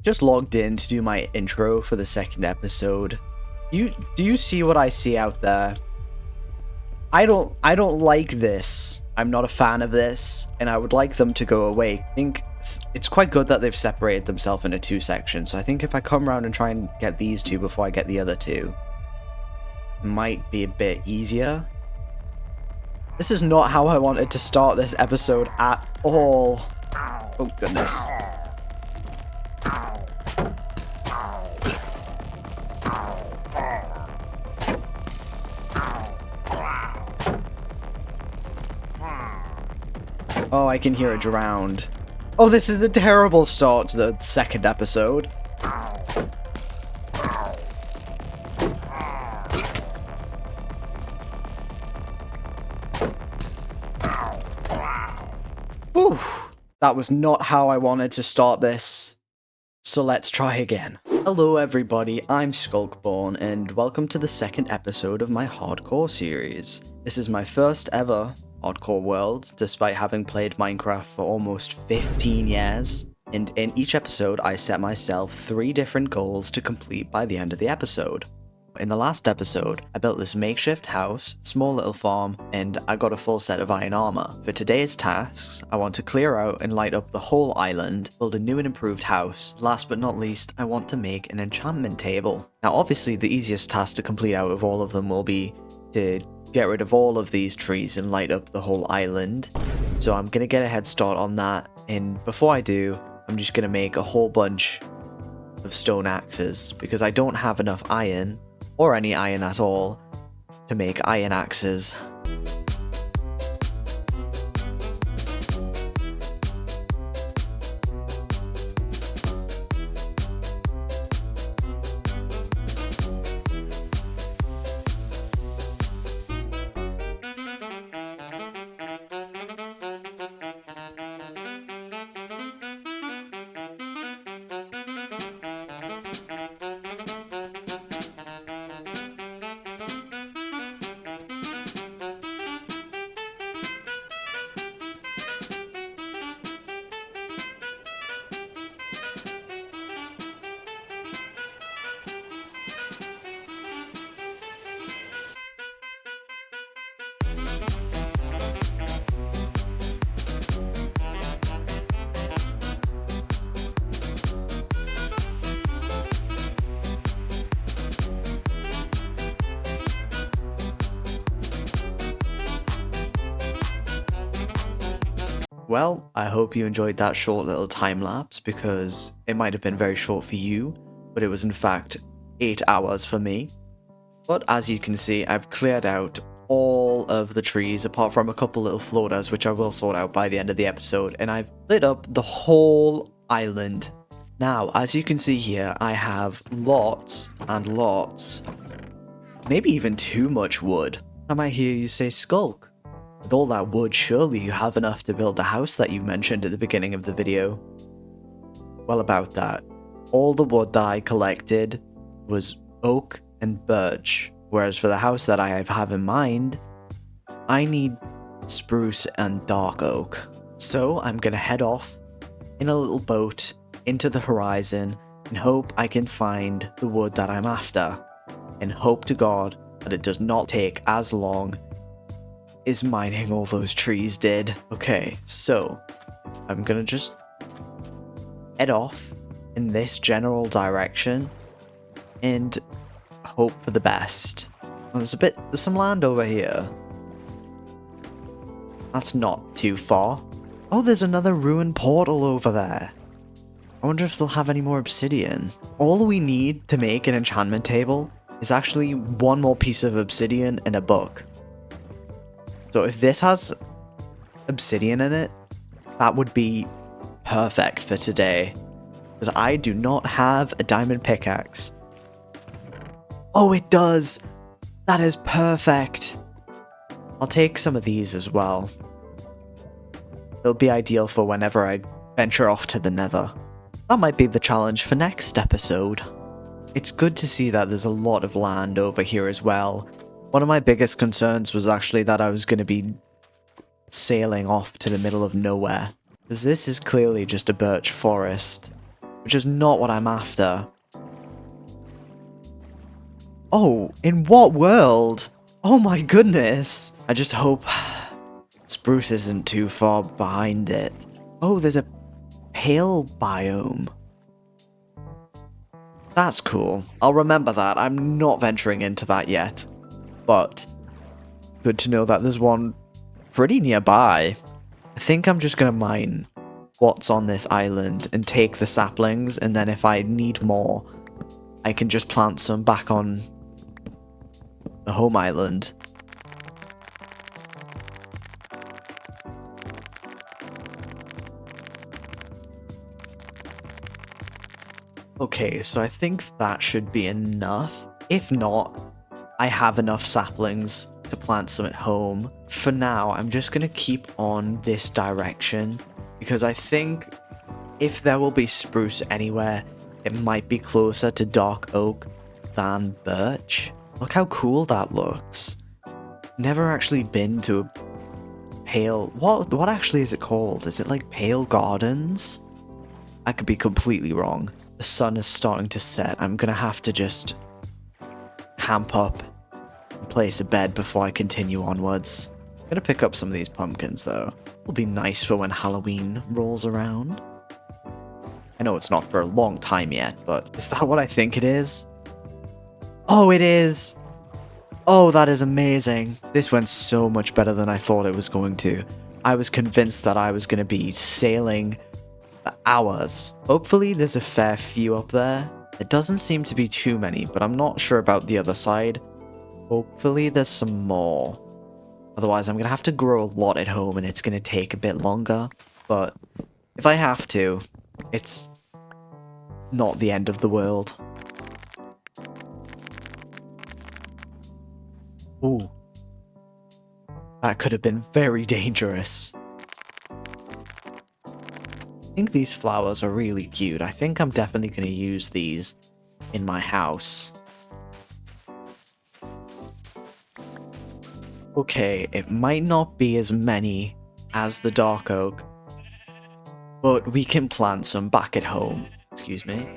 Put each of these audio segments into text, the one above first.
just logged in to do my intro for the second episode. Do you see what I see out there? I don't like this. I'm not a fan of this, and I would like them to go away. I think it's quite good that they've separated themselves into two sections, so I think if I come around and try and get these two before I get the other two, it might be a bit easier. This is not how I wanted to start this episode at all. Oh goodness. Oh, I can hear it drowned. Oh, this is the terrible start to the second episode. Whew. That was not how I wanted to start this. So let's try again. Hello everybody, I'm Skulkborn, and welcome to the second episode of my hardcore series. This is my first ever hardcore world, despite having played Minecraft for almost 15 years. And in each episode, I set myself 3 different goals to complete by the end of the episode. In the last episode, I built this makeshift house, small little farm, and I got a full set of iron armor. For today's tasks, I want to clear out and light up the whole island, build a new and improved house. Last but not least, I want to make an enchantment table. Now obviously the easiest task to complete out of all of them will be to get rid of all of these trees and light up the whole island. So I'm gonna get a head start on that, and before I do, I'm just gonna make a whole bunch of stone axes, because I don't have enough iron, or any iron at all, to make iron axes. Well, I hope you enjoyed that short little time lapse, because it might have been very short for you, but it was in fact 8 hours for me. But as you can see, I've cleared out all of the trees apart from a couple little floaters, which I will sort out by the end of the episode, and I've lit up the whole island. Now, as you can see here, I have lots and lots, maybe even too much wood. I might hear you say, Skulk, with all that wood, surely you have enough to build the house that you mentioned at the beginning of the video. Well, about that, all the wood that I collected was oak and birch, whereas for the house that I have in mind, I need spruce and dark oak. So I'm gonna head off in a little boat into the horizon and hope I can find the wood that I'm after, and hope to God that it does not take as long as mining all those trees did. Okay, so I'm gonna just head off in this general direction and hope for the best. Well, there's some land over here. That's not too far. Oh, there's another ruined portal over there. I wonder if they'll have any more obsidian. All we need to make an enchantment table is actually one more piece of obsidian and a book. So if this has obsidian in it, that would be perfect for today, because I do not have a diamond pickaxe. Oh, it does! That is perfect! I'll take some of these as well. It'll be ideal for whenever I venture off to the nether. That might be the challenge for next episode. It's good to see that there's a lot of land over here as well. One of my biggest concerns was actually that I was going to be sailing off to the middle of nowhere, because this is clearly just a birch forest. which is not what I'm after. Oh, in what world? Oh my goodness. I just hope spruce isn't too far behind it. Oh, there's a pale biome. That's cool. I'll remember that. I'm not venturing into that yet. But good to know that there's one pretty nearby. I think I'm just gonna mine what's on this island and take the saplings, and then if I need more, I can just plant some back on the home island. Okay, so I think that should be enough. If not, I have enough saplings to plant some at home. For now, I'm just going to keep on this direction, because I think if there will be spruce anywhere, it might be closer to dark oak than birch. Look how cool that looks. Never actually been to a pale... What actually is it called? Is it like Pale Gardens? I could be completely wrong. The sun is starting to set. I'm gonna have to just camp up and place a bed before I continue onwards. I'm gonna pick up some of these pumpkins though. It'll be nice for when Halloween rolls around. I know it's not for a long time yet, but is that what I think it is? Oh, it is! Oh, that is amazing. This went so much better than I thought it was going to. I was convinced that I was going to be sailing for hours. Hopefully there's a fair few up there. It doesn't seem to be too many, but I'm not sure about the other side. Hopefully there's some more. Otherwise I'm going to have to grow a lot at home and it's going to take a bit longer. But if I have to, it's not the end of the world. Ooh. That could have been very dangerous. I think these flowers are really cute. I think I'm definitely going to use these in my house. Okay, it might not be as many as the dark oak, but we can plant some back at home. Excuse me.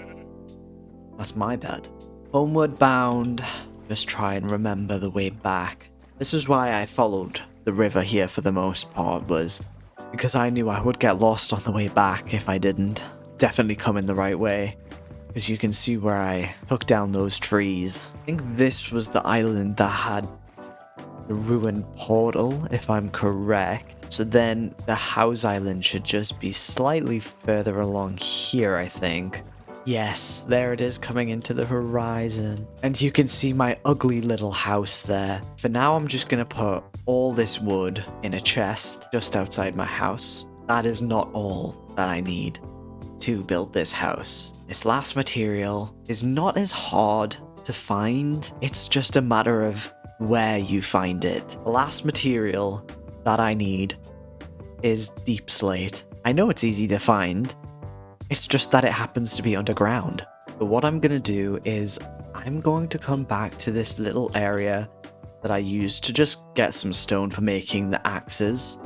That's my bed. Homeward bound. Just try and remember the way back. This is why I followed the river here for the most part, was because I knew I would get lost on the way back if I didn't. Definitely come in the right way. As you can see where I took down those trees. I think this was the island that had the ruined portal, if I'm correct. So then the house island should just be slightly further along here, I think. Yes, there it is coming into the horizon. And you can see my ugly little house there. For now, I'm just going to put all this wood in a chest just outside my house. That is not all that I need to build this house. This last material is not as hard to find. It's just a matter of where you find it. The last material that I need is Deepslate. I know it's easy to find. It's just that it happens to be underground. But what I'm going to do is I'm going to come back to this little area that I used to just get some stone for making the axes.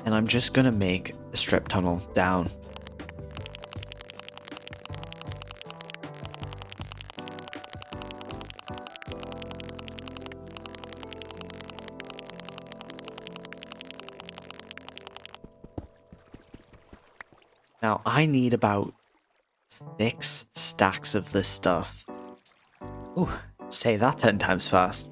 And I'm just going to make a strip tunnel down. Now, I need about 6 stacks of this stuff. Ooh, say that 10 times fast.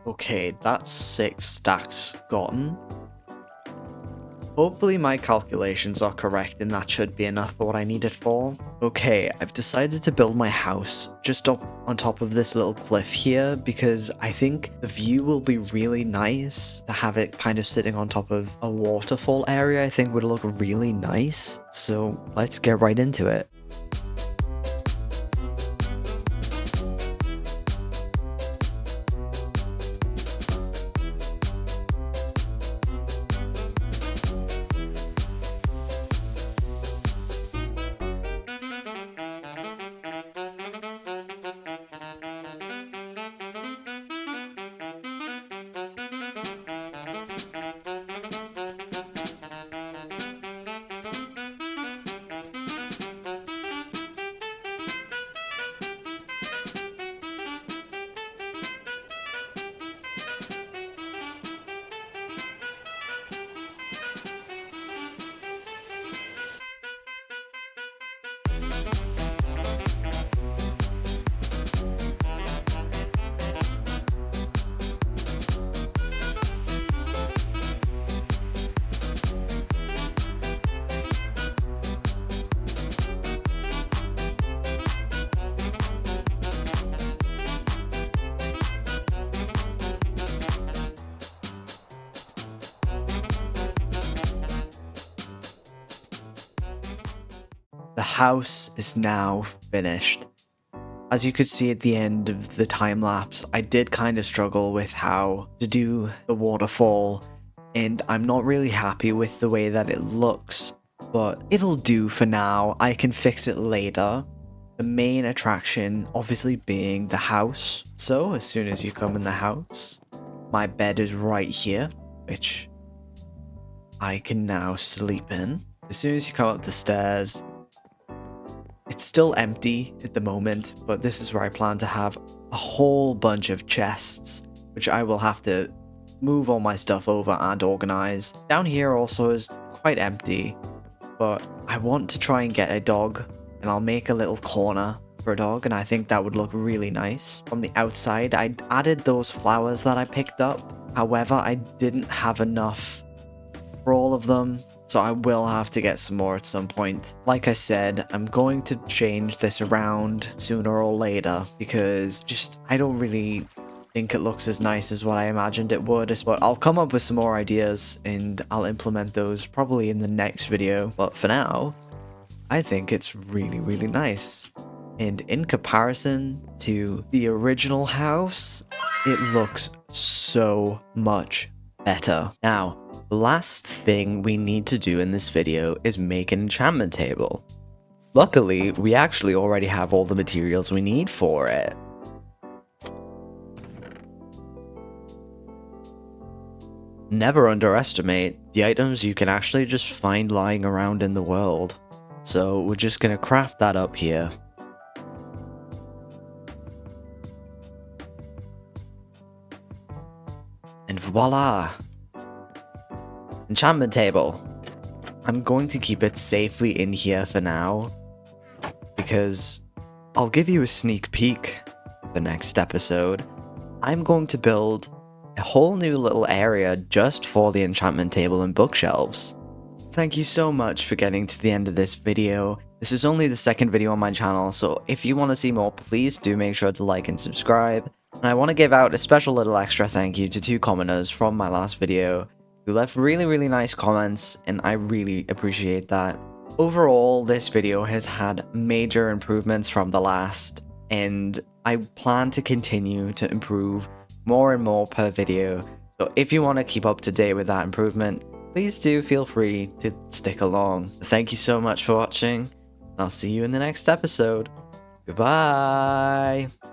Okay, that's 6 stacks gotten. Hopefully my calculations are correct and that should be enough for what I need it for. Okay, I've decided to build my house just up on top of this little cliff here because I think the view will be really nice. To have it kind of sitting on top of a waterfall area I think would look really nice. So let's get right into it. The house is now finished. As you could see at the end of the time lapse, I did kind of struggle with how to do the waterfall, and I'm not really happy with the way that it looks, but it'll do for now. I can fix it later. The main attraction obviously being the house. So as soon as you come in the house, my bed is right here, which I can now sleep in. As soon as you come up the stairs, it's still empty at the moment, but this is where I plan to have a whole bunch of chests, which I will have to move all my stuff over and organize. Down here also is quite empty, but I want to try and get a dog, and I'll make a little corner for a dog, and I think that would look really nice. From the outside, I added those flowers that I picked up. However, I didn't have enough for all of them, so I will have to get some more at some point. Like I said, I'm going to change this around sooner or later because I don't really think it looks as nice as what I imagined it would, but I'll come up with some more ideas and I'll implement those probably in the next video. But for now, I think it's really, really nice. And in comparison to the original house, it looks so much better. Now, the last thing we need to do in this video is make an enchantment table. Luckily, we actually already have all the materials we need for it. Never underestimate the items you can actually just find lying around in the world. So we're just gonna craft that up here. And voila! Enchantment table. I'm going to keep it safely in here for now, because I'll give you a sneak peek the next episode. I'm going to build a whole new little area just for the enchantment table and bookshelves. Thank you so much for getting to the end of this video. This is only the second video on my channel, so if you want to see more, please do make sure to like and subscribe. And I want to give out a special little extra thank you to 2 commenters from my last video who left really nice comments, and I really appreciate that. Overall, this video has had major improvements from the last, and I plan to continue to improve more and more per video. So if you want to keep up to date with that improvement, please do feel free to stick along. Thank you so much for watching, and I'll see you in the next episode. Goodbye!